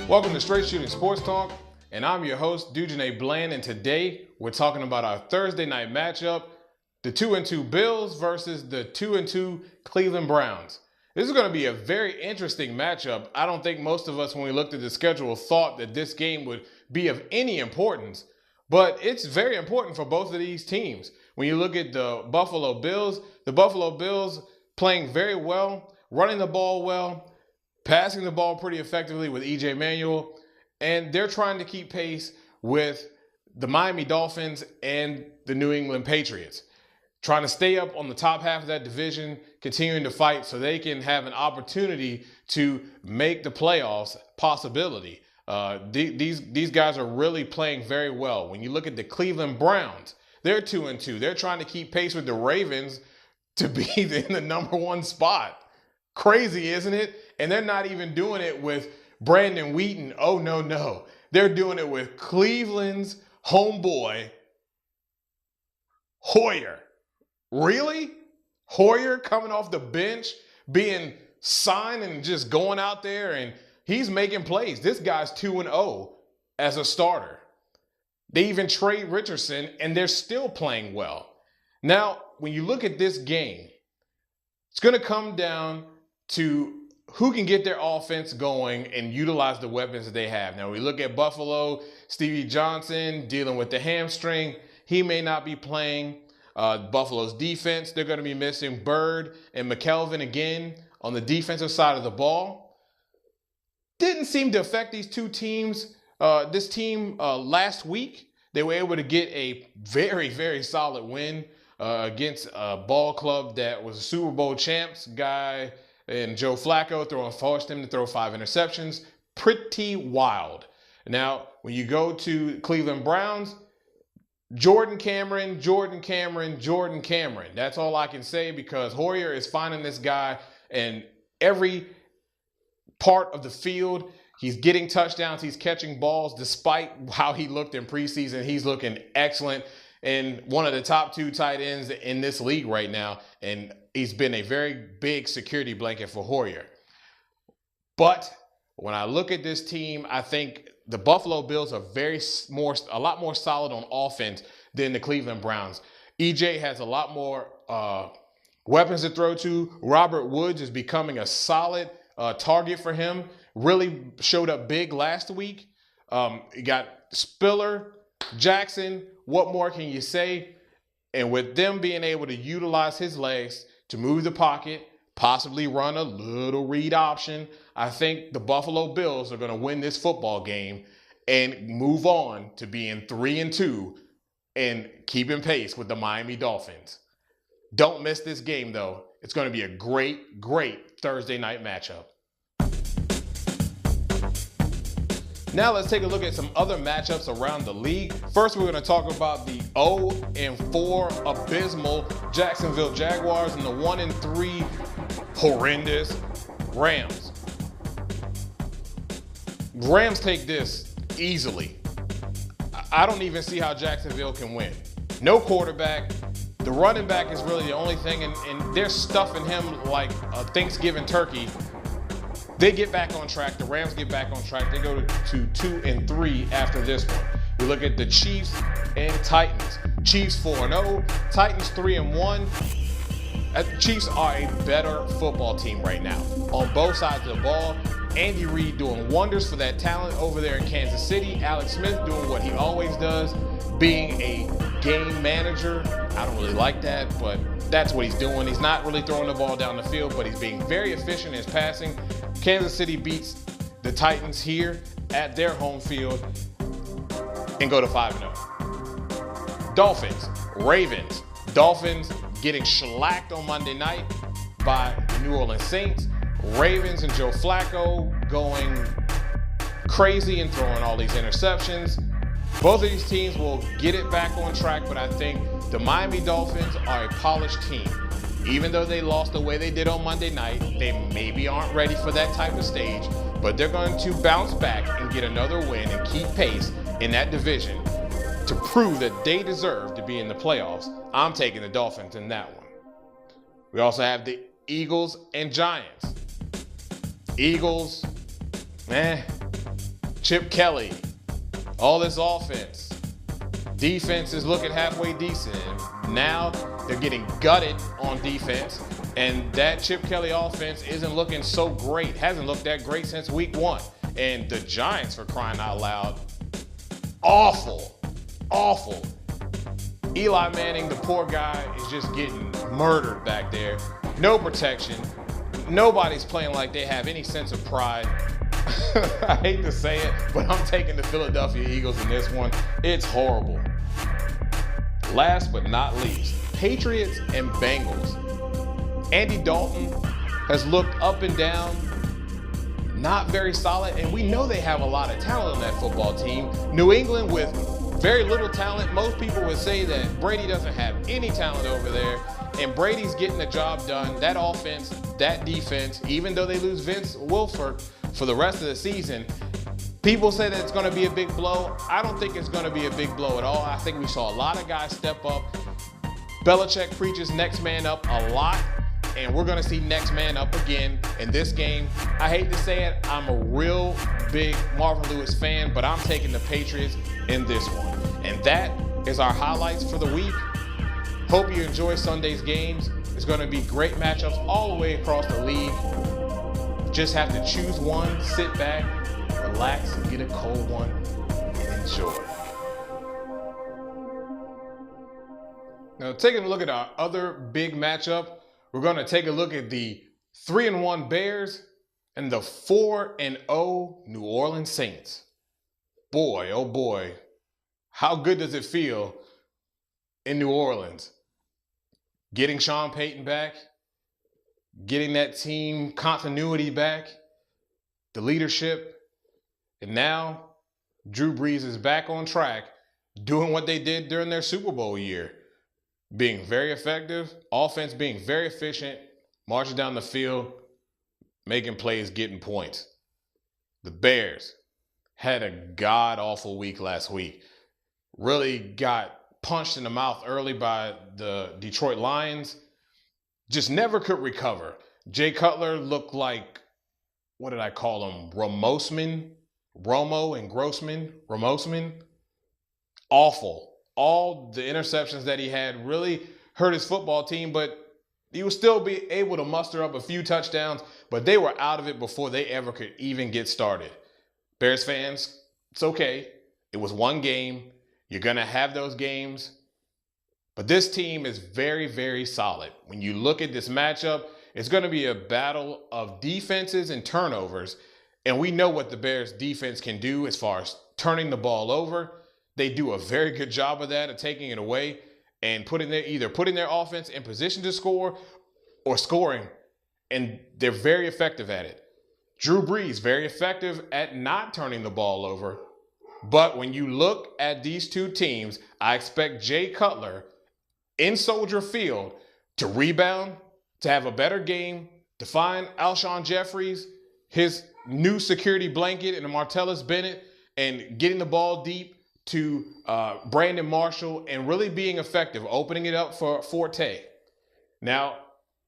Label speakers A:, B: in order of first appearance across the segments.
A: Welcome to Straight Shooting Sports Talk, and I'm your host, Dujane Bland, and today we're talking about our Thursday night matchup, the 2-2 Bills versus the 2-2 Cleveland Browns. This is going to be a very interesting matchup. I don't think most of us, when we looked at the schedule, thought that this game would be of any importance, but it's very important for both of these teams. When you look at the Buffalo Bills playing very well, running the ball well, passing the ball pretty effectively with E.J. Manuel, and they're trying to keep pace with the Miami Dolphins and the New England Patriots, trying to stay up on the top half of that division, continuing to fight so they can have an opportunity to make the playoffs possibility. These guys are really playing very well. When you look at the Cleveland Browns, they're 2-2. They're trying to keep pace with the Ravens to be in the number one spot. Crazy, isn't it? And they're not even doing it with Brandon Wheaton. Oh, no. They're doing it with Cleveland's homeboy, Hoyer. Really? Hoyer coming off the bench, being signed and just going out there, and he's making plays. This guy's 2-0 as a starter. They even trade Richardson, and they're still playing well. Now, when you look at this game, it's going to come down to who can get their offense going and utilize the weapons that they have. Now, we look at Buffalo, Stevie Johnson dealing with the hamstring. He may not be playing. Buffalo's defense, they're going to be missing Bird and McKelvin again on the defensive side of the ball. Didn't seem to affect these two teams. This team last week, they were able to get a very, very solid win against a ball club that was a Super Bowl champs guy, and Joe Flacco forced him to throw 5 interceptions. Pretty wild. Now, when you go to Cleveland Browns, Jordan Cameron. That's all I can say, because Hoyer is finding this guy in every part of the field. He's getting touchdowns. He's catching balls. Despite how he looked in preseason, he's looking excellent. And one of the top 2 tight ends in this league right now. And he's been a very big security blanket for Hoyer. But when I look at this team, I think the Buffalo Bills are a lot more solid on offense than the Cleveland Browns. EJ has a lot more weapons to throw to. Robert Woods is becoming a solid target for him. Really showed up big last week. You got Spiller, Jackson. What more can you say? And with them being able to utilize his legs to move the pocket, possibly run a little read option, I think the Buffalo Bills are going to win this football game and move on to being 3-2 and keeping pace with the Miami Dolphins. Don't miss this game, though. It's going to be a great, great Thursday night matchup. Now let's take a look at some other matchups around the league. First, we're going to talk about the 0-4 abysmal Jacksonville Jaguars and the 1-3 horrendous Rams. Rams take this easily. I don't even see how Jacksonville can win. No quarterback. The running back is really the only thing, and they're stuffing him like a Thanksgiving turkey. They get back on track. The Rams get back on track. They go to 2-3 after this one. We look at the Chiefs and Titans. Chiefs 4-0, Titans 3-1. Chiefs are a better football team right now on both sides of the ball. Andy Reid doing wonders for that talent over there in Kansas City. Alex Smith doing what he always does, being a game manager. I don't really like that, but that's what he's doing. He's not really throwing the ball down the field, but he's being very efficient in his passing. Kansas City beats the Titans here at their home field and go to 5-0. Dolphins, Ravens. Dolphins getting shellacked on Monday night by the New Orleans Saints. Ravens and Joe Flacco going crazy and throwing all these interceptions. Both of these teams will get it back on track, but I think the Miami Dolphins are a polished team. Even though they lost the way they did on Monday night, they maybe aren't ready for that type of stage, but they're going to bounce back and get another win and keep pace in that division to prove that they deserve to be in the playoffs. I'm taking the Dolphins in that one. We also have the Eagles and Giants. Eagles, Chip Kelly, all this offense. Defense is looking halfway decent. Now they're getting gutted on defense, and that Chip Kelly offense isn't looking so great. Hasn't looked that great since week 1. And the Giants, for crying out loud, awful, awful. Eli Manning, the poor guy, is just getting murdered back there. No protection. Nobody's playing like they have any sense of pride. I hate to say it, but I'm taking the Philadelphia Eagles in this one. It's horrible. Last but not least, Patriots and Bengals. Andy Dalton has looked up and down, not very solid, and we know they have a lot of talent on that football team. New England with very little talent. Most people would say that Brady doesn't have any talent over there, and Brady's getting the job done. That offense, that defense, even though they lose Vince Wilfork for the rest of the season, people say that it's going to be a big blow. I don't think it's going to be a big blow at all. I think we saw a lot of guys step up. Belichick preaches next man up a lot, and we're going to see next man up again in this game. I hate to say it, I'm a real big Marvin Lewis fan, but I'm taking the Patriots in this one. And that is our highlights for the week. Hope you enjoy Sunday's games. It's going to be great matchups all the way across the league. Just have to choose one, sit back, relax, and get a cold one. Enjoy. Now, taking a look at our other big matchup, we're going to take a look at the 3-1 Bears and the 4-0 New Orleans Saints. Boy, oh boy, how good does it feel in New Orleans? Getting Sean Payton back, getting that team continuity back, the leadership, and now Drew Brees is back on track, doing what they did during their Super Bowl year, being very effective, offense being very efficient, marching down the field, making plays, getting points. The Bears had a god-awful week last week. Really got punched in the mouth early by the Detroit Lions. Just never could recover. Jay Cutler looked like, what did I call him? Ramosman? Romo and Grossman? Ramosman? Awful. All the interceptions that he had really hurt his football team, but he would still be able to muster up a few touchdowns, but they were out of it before they ever could even get started. Bears fans, it's okay. It was one game. You're going to have those games. But this team is very, very solid. When you look at this matchup, it's going to be a battle of defenses and turnovers. And we know what the Bears defense can do as far as turning the ball over. They do a very good job of that, of taking it away and either putting their offense in position to score or scoring. And they're very effective at it. Drew Brees, very effective at not turning the ball over. But when you look at these two teams, I expect Jay Cutler in Soldier Field to rebound, to have a better game, to find Alshon Jeffries, his new security blanket, and Martellus Bennett, and getting the ball deep to Brandon Marshall, and really being effective, opening it up for Forte. Now,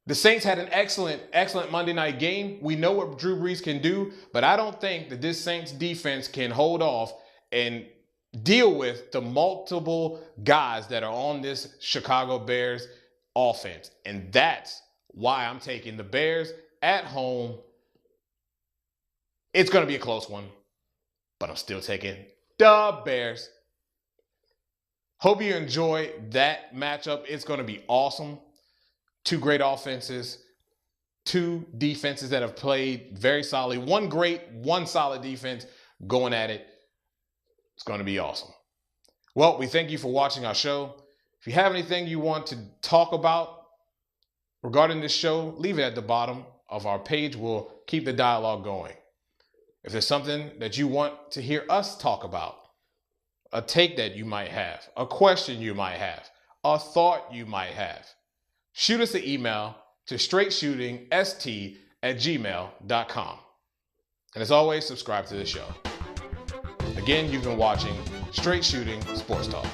A: the Saints had an excellent Monday night game. We know what Drew Brees can do, but I don't think that this Saints defense can hold off and deal with the multiple guys that are on this Chicago Bears offense. And that's why I'm taking the Bears at home. It's going to be a close one, but I'm still taking the Bears. Hope you enjoy that matchup. It's going to be awesome. Two great offenses, two defenses that have played very solidly. One great, one solid defense going at it. It's going to be awesome. Well, we thank you for watching our show. If you have anything you want to talk about regarding this show, leave it at the bottom of our page. We'll keep the dialogue going. If there's something that you want to hear us talk about, a take that you might have, a question you might have, a thought you might have, shoot us an email to straightshootingst@gmail.com. And as always, subscribe to the show. Again, you've been watching Straight Shooting Sports Talk.